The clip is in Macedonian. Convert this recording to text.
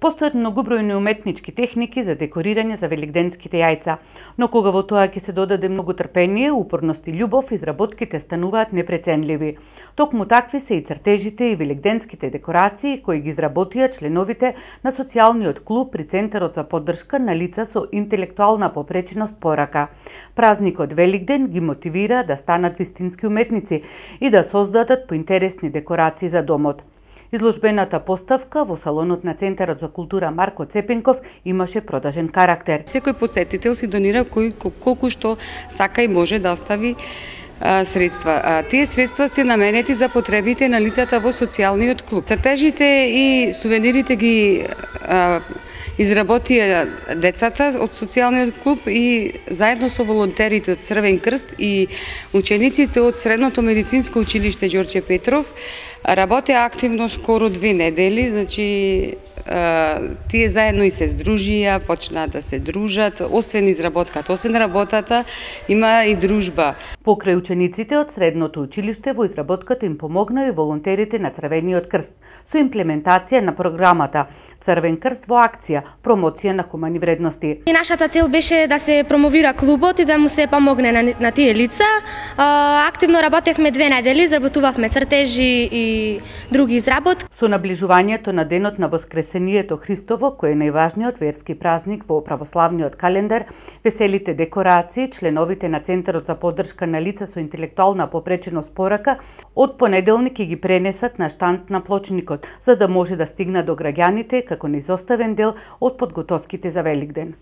Постојат многобројни уметнички техники за декорирање за великденските јајца, но кога во тоа ќе се додаде многу трпение, упорност и љубов, изработките стануваат непреценливи. Токму такви се и цртежите и великденските декорации кои ги изработија членовите на социјалниот клуб при Центарот за поддршка на лица со интелектуална попреченост порака. Празникот Великден ги мотивира да станат вистински уметници и да создадат поинтересни декорации за домот. Изложбената поставка во салонот на Центарот за култура Марко Цепенков имаше продажен карактер. Секој посетител си донира колку што сака и може да остави средства. Тие средства се наменети за потребите на лицата во социјалниот клуб. Цртежите и сувенирите ги изработија децата од социјалниот клуб и заедно со волонтерите од Црвен крст и учениците од Средното медицинско училиште Ѓорđe Петров работеа активно скоро 2 недели, значи тие заедно и се здружија, почнаа да се дружат, освен изработката, освен работата, има и дружба. Покрај учениците од Средното училиште во изработката им помогна и волонтерите на Црвениот крст со имплементација на програмата Црвен крст во акција, промоција на хумани вредности. И нашата цел беше да се промовира клубот и да му се помогне на тие лица. Активно работевме 2 недели, изработувавме цртежи и други изработки. Со наближувањето на денот на Воскресението Христово, кој е најважниот верски празник во православниот календар, веселите декорации, членовите на Центарот за поддршка на лица со интелектуална попреченост порака, од понеделник ќе ги пренесат на штанд на плочникот, за да може да стигнат до граѓаните како неизоставен дел од подготовките за Великден.